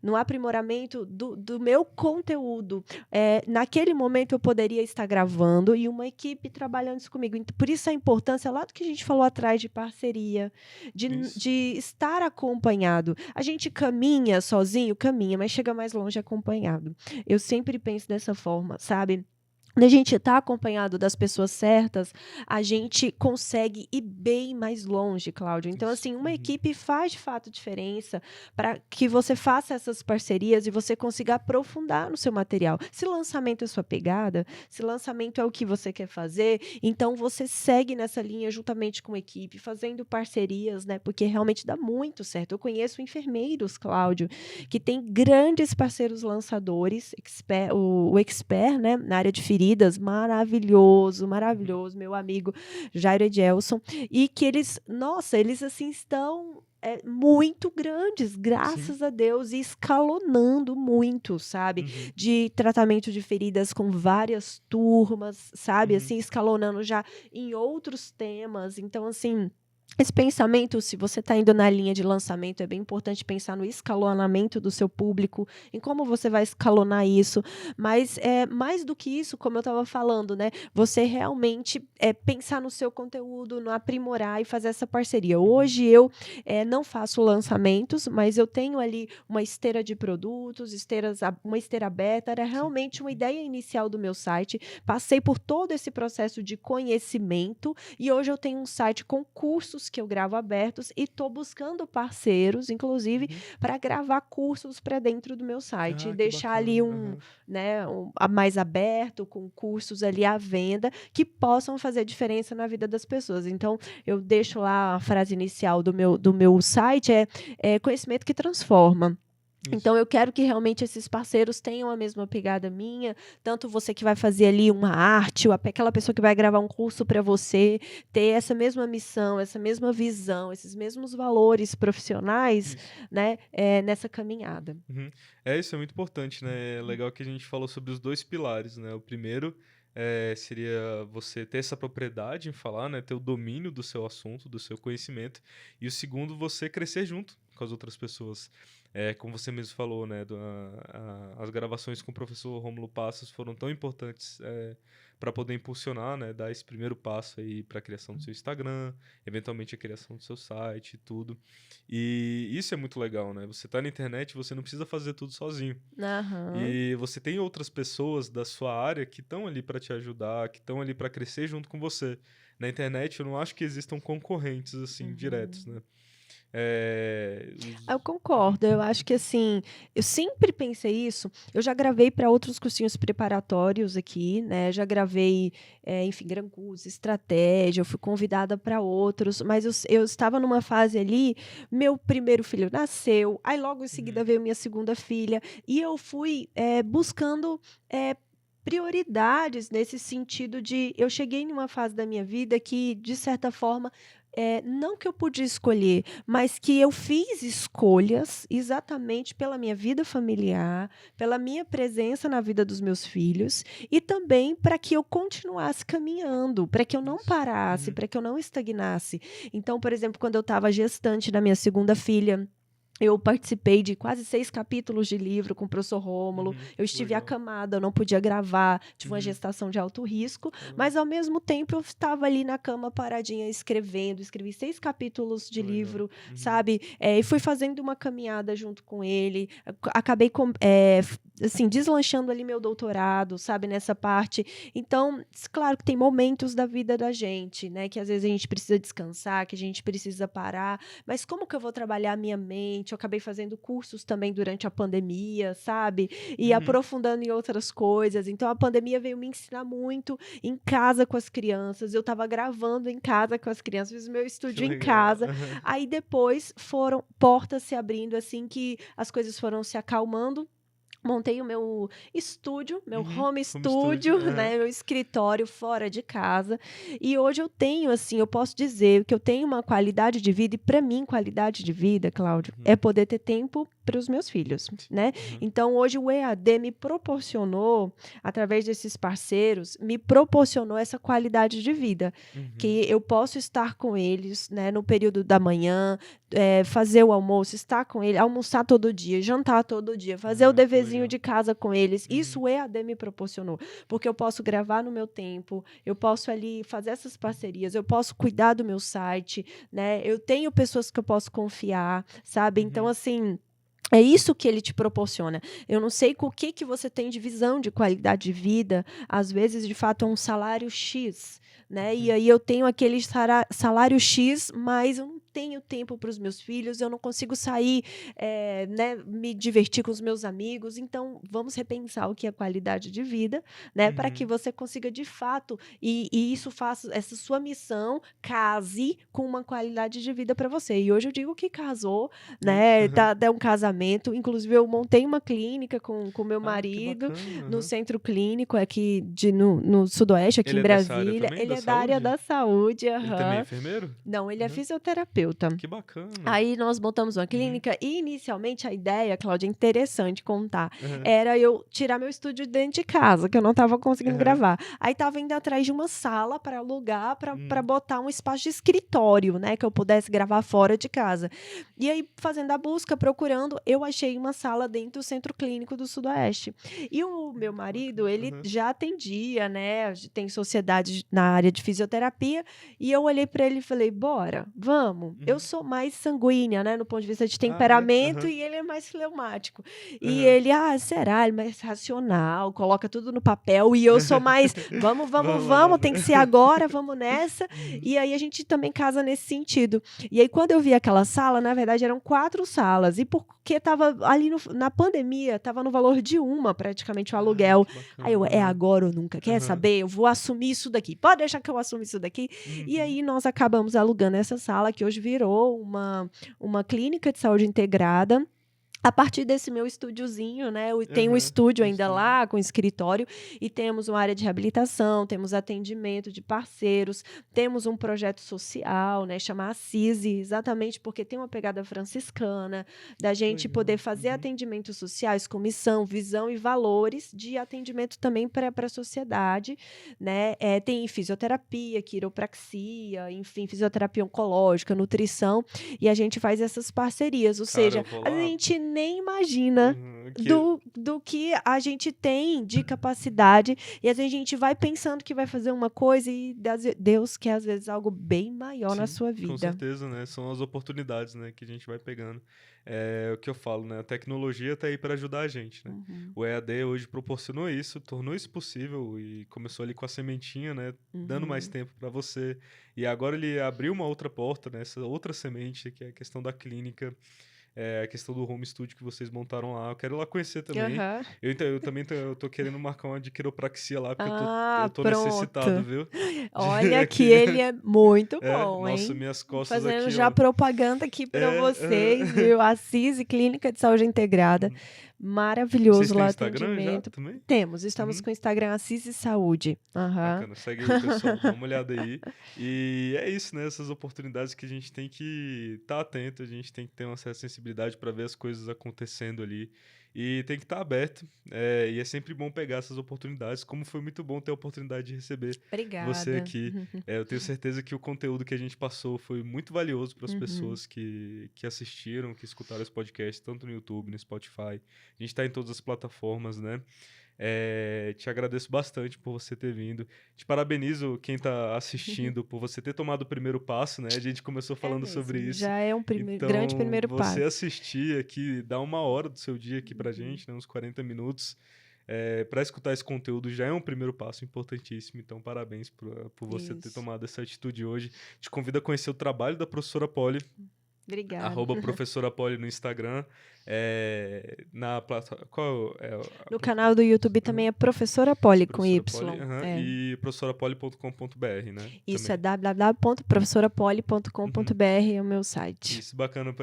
no aprimoramento do meu conteúdo. Naquele momento eu poderia estar gravando e uma equipe trabalhando isso comigo. Por isso a importância lá do que a gente falou atrás de parceria, de estar acompanhado. A gente caminha sozinho, mas chega mais longe acompanhado. Eu sempre penso dessa forma, sabe? quando a gente está acompanhado das pessoas certas, a gente consegue ir bem mais longe, Cláudio. Então, Isso. assim, uma equipe faz de fato diferença para que você faça essas parcerias e você consiga aprofundar no seu material. Se lançamento é sua pegada, se lançamento é o que você quer fazer, então você segue nessa linha juntamente com a equipe, fazendo parcerias, né? Porque realmente dá muito certo. Eu conheço enfermeiros, Cláudio, que tem grandes parceiros lançadores, o Expert, né, na área de feridas, maravilhoso, maravilhoso, meu amigo Jairo Edelson, e que eles, nossa, eles assim estão muito grandes, graças a Deus, e escalonando muito, sabe? De tratamento de feridas com várias turmas, sabe? Assim, escalonando já em outros temas. Então, assim, esse pensamento, se você está indo na linha de lançamento, é bem importante pensar no escalonamento do seu público, em como você vai escalonar isso, mas mais do que isso, como eu estava falando, né, você realmente pensar no seu conteúdo, no aprimorar e fazer essa parceria. Hoje eu não faço lançamentos, mas eu tenho ali uma esteira de produtos, uma esteira aberta, era realmente uma ideia inicial do meu site, passei por todo esse processo de conhecimento e hoje eu tenho um site com cursos que eu gravo abertos e estou buscando parceiros, inclusive, para gravar cursos para dentro do meu site, e deixar ali mais aberto, com cursos ali à venda, que possam fazer diferença na vida das pessoas. Então, eu deixo lá a frase inicial do meu site, conhecimento que transforma. Isso. Então, eu quero que realmente esses parceiros tenham a mesma pegada minha, tanto você que vai fazer ali uma arte, ou aquela pessoa que vai gravar um curso para você, ter essa mesma missão, essa mesma visão, esses mesmos valores profissionais, né, nessa caminhada. Isso é muito importante, né? É legal que a gente falou sobre os dois pilares, né? O primeiro seria você ter essa propriedade em falar, né? Ter o domínio do seu assunto, do seu conhecimento. E o segundo, você crescer junto com as outras pessoas. Como você mesmo falou, né? As gravações com o professor Rômulo Passos foram tão importantes para poder impulsionar, né? Dar esse primeiro passo aí para a criação do seu Instagram, eventualmente a criação do seu site e tudo. E isso é muito legal, né? Você tá na internet, você não precisa fazer tudo sozinho. E você tem outras pessoas da sua área que estão ali para te ajudar, que estão ali para crescer junto com você. Na internet, eu não acho que existam concorrentes assim diretos, né? Eu concordo, eu acho que assim, eu sempre pensei isso, eu já gravei para outros cursinhos preparatórios aqui, né, já gravei, enfim, Gran Curso, Estratégia, eu fui convidada para outros, mas eu estava numa fase ali, meu primeiro filho nasceu, aí logo em seguida veio minha segunda filha, e eu fui buscando prioridades nesse sentido de, eu cheguei numa fase da minha vida que, de certa forma, não que eu podia escolher, mas que eu fiz escolhas exatamente pela minha vida familiar, pela minha presença na vida dos meus filhos e também para que eu continuasse caminhando, para que eu não parasse, para que eu não estagnasse. Então, por exemplo, quando eu estava gestante da minha segunda filha, eu participei de quase 6 capítulos de livro com o professor Rômulo. Eu estive acamada, eu não podia gravar, tive uma gestação de alto risco, mas ao mesmo tempo eu estava ali na cama paradinha escrevendo, escrevi 6 capítulos de livro, sabe? E fui fazendo uma caminhada junto com ele, acabei assim, deslanchando ali meu doutorado, sabe, nessa parte. Então, claro que tem momentos da vida da gente, né, que às vezes a gente precisa descansar, que a gente precisa parar, mas como que eu vou trabalhar a minha mente? Eu acabei fazendo cursos também durante a pandemia, sabe? E aprofundando em outras coisas. Então, a pandemia veio me ensinar muito em casa com as crianças. Eu estava gravando em casa com as crianças, fiz meu estúdio em casa. Aí, depois, foram portas se abrindo, assim, que as coisas foram se acalmando. Montei o meu estúdio, meu home studio, né, meu escritório fora de casa. E hoje eu tenho, assim, eu posso dizer que eu tenho uma qualidade de vida, e para mim, qualidade de vida, Cláudio, é poder ter tempo para os meus filhos, né? Então, hoje o EAD me proporcionou, através desses parceiros, me proporcionou essa qualidade de vida, que eu posso estar com eles, né, no período da manhã, fazer o almoço, estar com ele, almoçar todo dia, jantar todo dia, fazer o deverzinho de casa com eles. Isso o EAD me proporcionou, porque eu posso gravar no meu tempo, eu posso ali fazer essas parcerias, eu posso cuidar do meu site, né? Eu tenho pessoas que eu posso confiar, sabe? Então, assim, É isso que ele te proporciona. Eu não sei com o que você tem de visão de qualidade de vida. Às vezes, de fato, é um salário X, né? E aí eu tenho aquele salário X, mas eu não tenho tempo para os meus filhos, eu não consigo sair, né, me divertir com os meus amigos. Então, vamos repensar o que é qualidade de vida, né? Para que Uhum. você consiga, de fato, e isso faça, essa sua missão case com uma qualidade de vida para você. E hoje eu digo que casou, né? Aham. É um casamento. Inclusive, eu montei uma clínica com meu Ah, que marido bacana. no Aham. centro clínico aqui no Sudoeste, aqui Ele em é dessa área Brasília. também, Ele da é da área saúde? da saúde, Ele também é aham. enfermeiro? Não, ele é Aham. fisioterapeuta. Que bacana. Aí nós montamos uma Uhum. clínica e inicialmente a ideia, Cláudia, é interessante contar, Aham. era eu tirar meu estúdio dentro de casa, que eu não estava conseguindo Aham. gravar. Aí estava indo atrás de uma sala para alugar, para Hum. botar um espaço de escritório, né, que eu pudesse gravar fora de casa. E aí, fazendo a busca, procurando, eu achei uma sala dentro do Centro Clínico do Sudoeste. E o meu Que marido, bacana. ele Aham. já atendia, né, tem sociedade na área de fisioterapia, e eu olhei para ele e falei: "Bora, vamos". Eu Uhum. sou mais sanguínea, né, no ponto de vista de Ah, é? temperamento, Aham. e ele é mais fleumático. E Aham. ele: "Ah, será?". Ele é mais racional, coloca tudo no papel, e eu sou mais: "Vamos, vamos, Vamos lá, vamos, vamos. tem que ser agora, vamos nessa". Uhum. E aí a gente também casa nesse sentido. E aí quando eu vi aquela sala, na verdade eram 4 salas, e porque estava ali na pandemia, estava no valor de uma praticamente o Ah, aluguel. que Aí eu: bacana. "É Aham. agora ou nunca, quer Aham. saber? Eu vou assumir isso daqui, pode deixar que eu assumo isso daqui". E Uhum. aí nós acabamos alugando essa sala, que hoje virou uma clínica de saúde integrada, a partir desse meu estúdiozinho, né, eu tenho um Aham. estúdio Um ainda estúdio. lá, com escritório, e temos uma área de reabilitação, temos atendimento de parceiros, temos um projeto social, né, chama Assise, exatamente porque tem uma pegada franciscana, da Que gente poder legal. fazer Uhum. atendimentos sociais com missão, visão e valores de atendimento também para a sociedade, né, tem fisioterapia, quiropraxia, enfim, fisioterapia oncológica, nutrição, e a gente faz essas parcerias, ou Cara, seja, eu vou a lá. gente nem imagina Uhum. do que a gente tem de capacidade, e às vezes a gente vai pensando que vai fazer uma coisa e Deus quer às vezes algo bem maior na Sim, sua com vida. certeza, né? São as oportunidades, né, que a gente vai pegando. É o que eu falo, né? A tecnologia tá aí para ajudar a gente, né? Uhum, O EAD hoje proporcionou isso, tornou isso possível e começou ali com a sementinha, né? Dando mais uhum. tempo para você. E agora ele abriu uma outra porta, né? Essa outra semente, que é a questão da clínica. A questão do home studio que vocês montaram lá. Eu quero ir lá conhecer também. Aham. Eu também eu tô querendo marcar uma de quiropraxia lá, porque eu Ah, tô necessitado, pronto. viu? Olha que Aqui. ele é muito bom, Nossa, hein. minhas costas Fazendo aqui, já ó. propaganda aqui para vocês, Aham. viu. Assise Clínica de Saúde Integrada, Uhum. Vocês maravilhoso têm lá o Instagram já atendimento. também? Estamos Uhum. com o Instagram Assise Saúde. Aham. Bacana, segue aí, pessoal, dá uma olhada aí. E é isso, né? Essas oportunidades que a gente tem que estar atento, a gente tem que ter uma certa sensibilidade para ver as coisas acontecendo ali. E tem que estar aberto. E é sempre bom pegar essas oportunidades, como foi muito bom ter a oportunidade de receber você Obrigada. aqui. Eu tenho certeza que o conteúdo que a gente passou foi muito valioso para as Uhum. pessoas que assistiram, que escutaram esse podcast, tanto no YouTube, no Spotify. A gente está em todas as plataformas, né? Te agradeço bastante por você ter vindo. Te parabenizo quem está assistindo por você ter tomado o primeiro passo, né? A gente começou É falando sobre mesmo, isso. já é um grande Então, primeiro você passo. assistir aqui, dar uma hora do seu dia aqui pra Uhum. gente, né? Uns 40 minutos, para escutar esse conteúdo já é um primeiro passo importantíssimo. Então, parabéns por você ter Isso. tomado essa atitude hoje. Te convido a conhecer o trabalho da professora Polly, Obrigada. arroba professora Polly no Instagram. Qual é a No canal do YouTube também Aham. é Professora Polly com Professora Polly, Y. aham, É. e professorapolly.com.br, né, Isso é também. Uhum. www.professorapolly.com.br, é o meu site. Isso, bacana.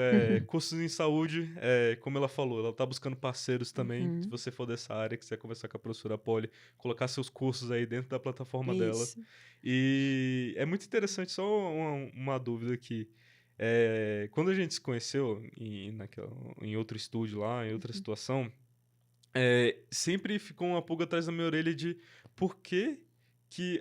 Cursos em saúde, como ela falou, ela tá buscando parceiros também. Se Uhum. você for dessa área, quiser conversar com a professora Polly, colocar seus cursos aí dentro da plataforma dela. Isso. E é muito interessante, só uma dúvida aqui. Quando a gente se conheceu em outro estúdio lá, em outra situação, sempre ficou uma pulga atrás da minha orelha de por que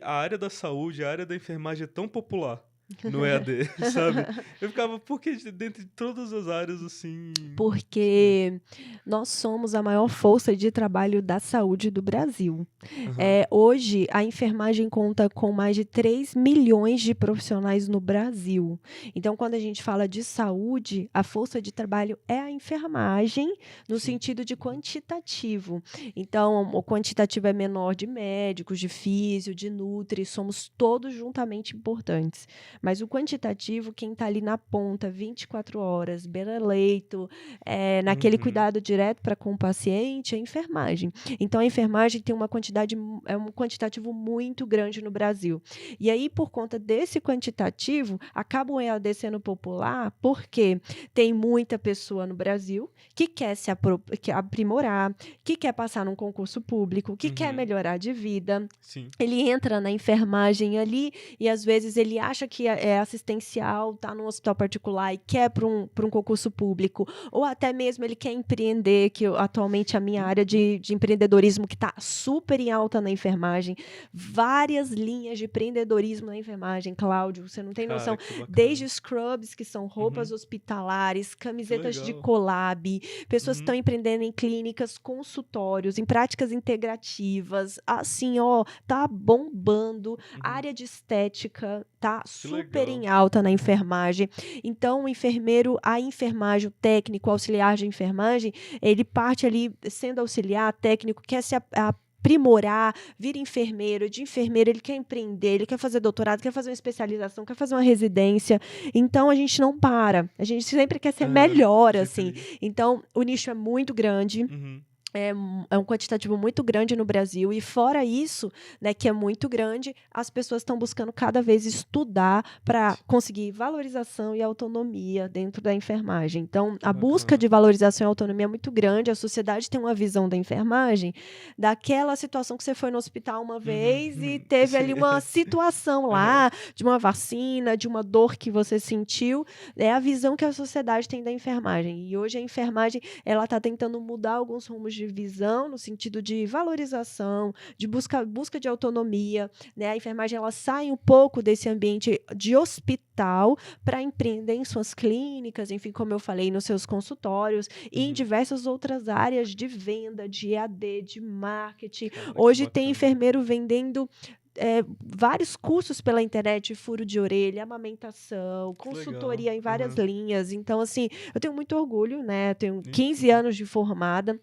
a área da saúde, a área da enfermagem é tão popular. no EAD, sabe? Eu ficava, por que dentre todas as áreas, assim... Porque nós somos a maior força de trabalho da saúde do Brasil. Aham, Hoje, a enfermagem conta com mais de 3 milhões de profissionais no Brasil. Então, quando a gente fala de saúde, a força de trabalho é a enfermagem, no sim. sentido de quantitativo. Então, o quantitativo é menor de médicos, de físio, de nutri, somos todos juntamente importantes. Mas o quantitativo, quem está ali na ponta, 24 horas, beira-leito, naquele Uhum, cuidado direto para com o paciente, é a enfermagem. Então, a enfermagem tem uma quantidade, é um quantitativo muito grande no Brasil. E aí, por conta desse quantitativo, acaba o EAD sendo popular porque tem muita pessoa no Brasil que quer se que aprimorar, que quer passar num concurso público, que quer uhum, melhorar de vida. sim. Ele entra na enfermagem ali e às vezes ele acha que é assistencial, está num hospital particular e quer para um concurso público, ou até mesmo ele quer empreender, que atualmente a minha área de empreendedorismo que está super em alta na enfermagem, várias linhas de empreendedorismo na enfermagem, Cláudio, você não tem Cara, noção, que bacana. desde scrubs, que são roupas Uhum, hospitalares, que camisetas de legal. collab, pessoas que estão Uhum, empreendendo em clínicas, consultórios, em práticas integrativas, assim, ó, tá bombando. A uhum, área de estética tá que super legal. em alta na Uhum, enfermagem. Então, o enfermeiro, a enfermagem, o técnico, o auxiliar de enfermagem, ele parte ali sendo auxiliar, técnico, quer se aprimorar, vira enfermeiro, de enfermeiro ele quer empreender, ele quer fazer doutorado, quer fazer uma especialização, quer fazer uma residência. Então, a gente não para. A gente sempre quer ser aham, melhor, sempre assim. ali. Então, o nicho é muito grande. Uhum, É um quantitativo muito grande no Brasil, e fora isso, né, que é muito grande, as pessoas estão buscando cada vez estudar para conseguir valorização e autonomia dentro da enfermagem. Então, que a busca bacana. de valorização e autonomia é muito grande, a sociedade tem uma visão da enfermagem daquela situação que você foi no hospital uma Uhum, vez e uhum, teve sim. ali uma situação Aham, lá, de uma vacina, de uma dor que você sentiu, é a visão que a sociedade tem da enfermagem. E hoje a enfermagem ela está tentando mudar alguns rumos de visão no sentido de valorização, de busca de autonomia, né? A enfermagem ela sai um pouco desse ambiente de hospital para empreender em suas clínicas, enfim, como eu falei, nos seus consultórios e em uhum. diversas outras áreas de venda, de EAD, de marketing. Cara, que Hoje tem bacana. enfermeiro vendendo vários cursos pela internet, furo de orelha, amamentação, Que legal. consultoria em várias Aham. linhas. Então, assim, eu tenho muito orgulho, né? Eu tenho 15 Uhum, anos de formada.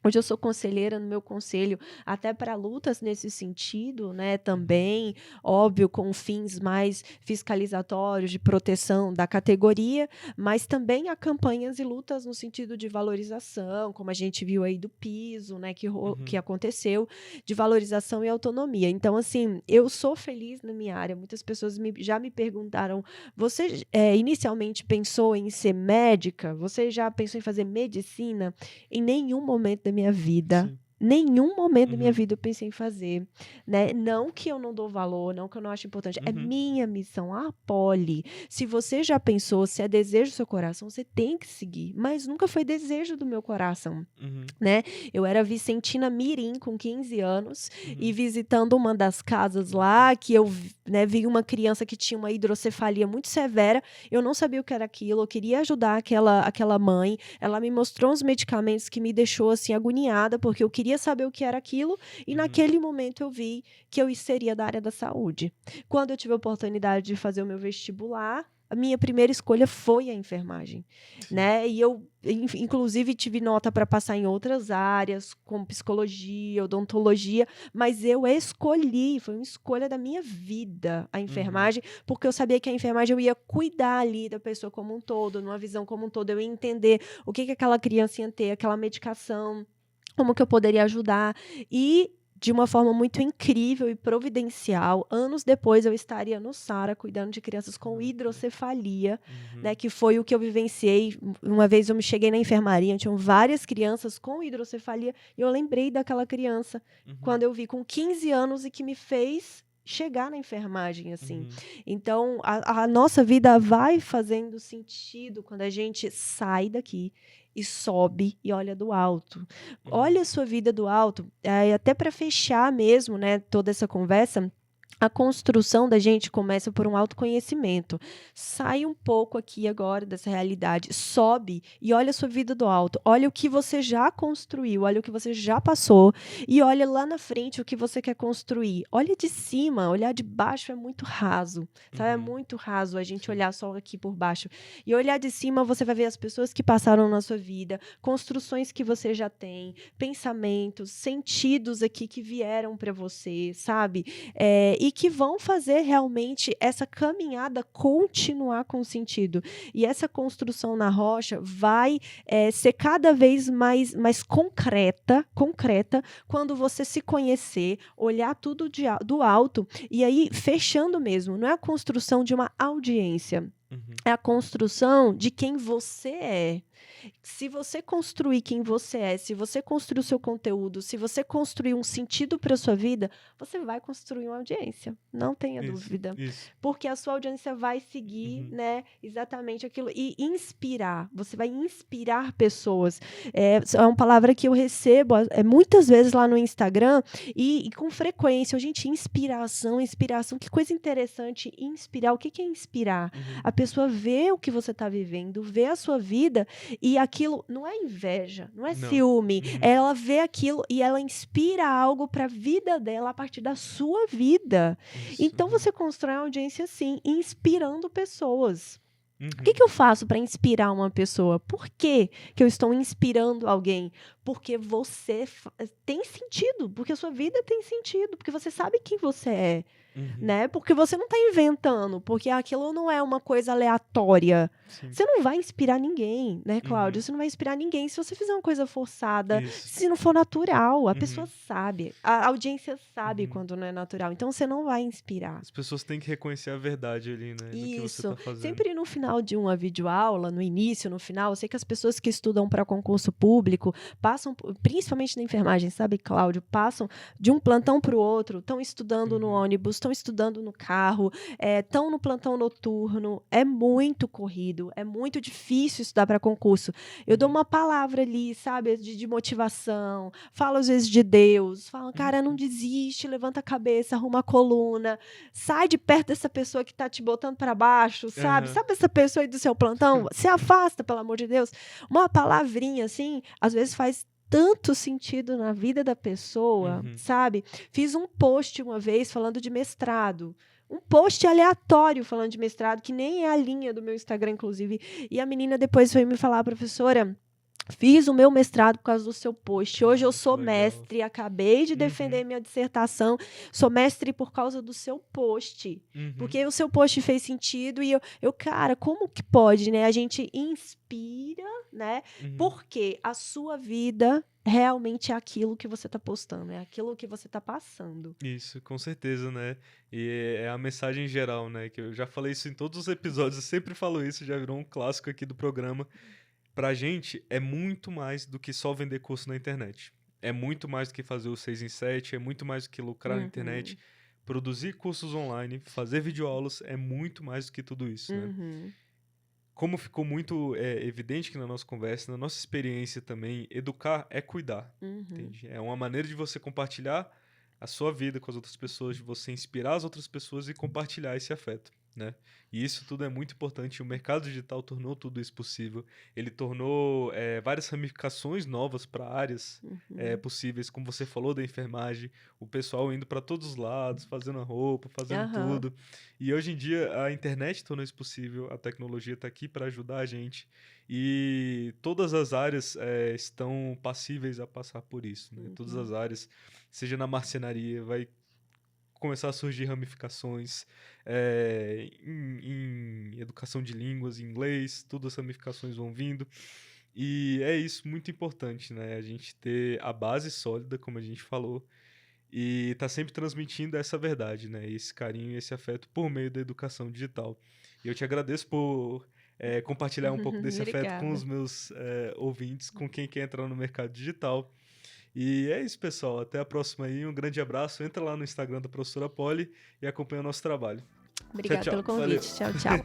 Hoje eu sou conselheira no meu conselho, até para lutas nesse sentido, né? uhum, Também, óbvio, com fins mais fiscalizatórios, de proteção da categoria, mas também há campanhas e lutas no sentido de valorização, como a gente viu aí do piso, né? Que uhum, aconteceu, de valorização e autonomia. Então, assim, eu sou feliz na minha área. Muitas pessoas já me perguntaram: você inicialmente pensou em ser médica? Você já pensou em fazer medicina? Em nenhum momento da minha vida, sim. nenhum momento da minha Uhum, vida eu pensei em fazer, né? Não que eu não dou valor, não que eu não acho importante, é uhum, minha missão. Ah, Polly, se você já pensou, se é desejo do seu coração, você tem que seguir, mas nunca foi desejo do meu coração. uhum, Né? Eu era Vicentina Mirim com 15 anos e uhum, visitando uma das casas lá, que eu, né, vi uma criança que tinha uma hidrocefalia muito severa. Eu não sabia o que era aquilo, eu queria ajudar aquela mãe. Ela me mostrou uns medicamentos que me deixou assim agoniada, porque eu queria saber o que era aquilo, e uhum, naquele momento eu vi que eu seria da área da saúde. Quando eu tive a oportunidade de fazer o meu vestibular, a minha primeira escolha foi a enfermagem, sim. né? E eu, inclusive, tive nota para passar em outras áreas, como psicologia, odontologia, mas eu escolhi, foi uma escolha da minha vida a Uhum, enfermagem, porque eu sabia que a enfermagem eu ia cuidar ali da pessoa como um todo, numa visão como um todo, eu ia entender o que aquela criança ia ter, aquela medicação, como que eu poderia ajudar. E de uma forma muito incrível e providencial, anos depois eu estaria no SARA cuidando de crianças com caraca. hidrocefalia, né, Uhum, que foi o que eu vivenciei. Uma vez eu me cheguei na enfermaria, tinham várias crianças com hidrocefalia e eu lembrei daquela criança uhum, quando eu vi com 15 anos e que me fez chegar na enfermagem, assim. uhum, Então, a nossa vida vai fazendo sentido quando a gente sai daqui e sobe e olha do alto. uhum, Olha a sua vida do alto, até para fechar mesmo, né, toda essa conversa. A construção da gente começa por um autoconhecimento. Sai um pouco aqui agora dessa realidade, sobe e olha a sua vida do alto. Olha o que você já construiu, olha o que você já passou e olha lá na frente o que você quer construir. Olha de cima, olhar de baixo é muito raso, sabe? É muito raso a gente olhar só aqui por baixo. E olhar de cima você vai ver as pessoas que passaram na sua vida, construções que você já tem, pensamentos, sentidos aqui que vieram para você, sabe? E que vão fazer realmente essa caminhada continuar com sentido. E essa construção na rocha vai ser cada vez mais concreta quando você se conhecer, olhar tudo do alto e aí fechando mesmo. Não é a construção de uma audiência, é a construção de quem você é. Se você construir quem você é, se você construir o seu conteúdo, se você construir um sentido para a sua vida, você vai construir uma audiência. Não tenha dúvida. Isso. Porque a sua audiência vai seguir, né, exatamente aquilo. E inspirar. Você vai inspirar pessoas. É uma palavra que eu recebo muitas vezes lá no Instagram e com frequência. Gente, inspiração. Que coisa interessante. Inspirar. O que é inspirar? A pessoa vê o que você está vivendo, vê a sua vida e aquilo não é inveja, não é ciúme. Ela vê aquilo e ela inspira algo para a vida dela a partir da sua vida. Isso. Então você constrói uma audiência assim, inspirando pessoas. O que eu faço para inspirar uma pessoa? Por que eu estou inspirando alguém? Porque você tem sentido, porque a sua vida tem sentido, porque você sabe quem você é. Né? Porque você não está inventando, porque aquilo não é uma coisa aleatória. Sim. Você não vai inspirar ninguém, né, Cláudio? Você não vai inspirar ninguém se você fizer uma coisa forçada, se não for natural. A pessoa sabe, a audiência sabe quando não é natural. Então, você não vai inspirar. As pessoas têm que reconhecer a verdade ali, né? Isso. No que você tá fazendo. Sempre no final de uma videoaula, no início, no final, eu sei que as pessoas que estudam para concurso público passam, principalmente na enfermagem, sabe, Cláudio? Passam de um plantão para o outro, estão estudando no ônibus, estão estudando no carro, estão no plantão noturno, é muito corrido, é muito difícil estudar para concurso. Eu dou uma palavra ali, sabe, de motivação, falo às vezes de Deus, falo, cara, não desiste, levanta a cabeça, arruma a coluna, sai de perto dessa pessoa que tá te botando para baixo, sabe? Sabe essa pessoa aí do seu plantão? Se afasta, pelo amor de Deus. Uma palavrinha, assim, às vezes faz tanto sentido na vida da pessoa, sabe? Fiz um post uma vez falando de mestrado. Um post aleatório falando de mestrado, que nem é a linha do meu Instagram, inclusive. E a menina depois foi me falar, professora, fiz o meu mestrado por causa do seu post. Hoje eu sou mestre, acabei de defender minha dissertação, sou mestre por causa do seu post. Porque o seu post fez sentido e eu, cara, como que pode, né? A gente inspira, né? Porque a sua vida realmente é aquilo que você está postando, é aquilo que você está passando. Isso, com certeza, né? E é a mensagem geral, né? Que eu já falei isso em todos os episódios, eu sempre falo isso, já virou um clássico aqui do programa. Pra gente, é muito mais do que só vender curso na internet. É muito mais do que fazer o 6 em 7, é muito mais do que lucrar na internet. Produzir cursos online, fazer videoaulas, é muito mais do que tudo isso, né? Como ficou muito evidente que na nossa conversa, na nossa experiência também, educar é cuidar, entende? É uma maneira de você compartilhar a sua vida com as outras pessoas, de você inspirar as outras pessoas e compartilhar esse afeto, né? E isso tudo é muito importante. O mercado digital tornou tudo isso possível. Ele tornou várias ramificações novas para áreas possíveis, como você falou da enfermagem, o pessoal indo para todos os lados, fazendo a roupa, fazendo tudo. E hoje em dia a internet tornou isso possível, a tecnologia está aqui para ajudar a gente. E todas as áreas estão passíveis a passar por isso, né? Todas as áreas, seja na marcenaria, vai começar a surgir ramificações em educação de línguas, em inglês, todas as ramificações vão vindo. E é isso, muito importante, né? A gente ter a base sólida, como a gente falou, e tá sempre transmitindo essa verdade, né? Esse carinho e esse afeto por meio da educação digital. E eu te agradeço por compartilhar um pouco desse afeto com os meus ouvintes, com quem quer entrar no mercado digital. E é isso, pessoal. Até a próxima aí. Um grande abraço. Entra lá no Instagram da professora Polly e acompanha o nosso trabalho. Obrigada pelo convite. Valeu. Tchau, tchau.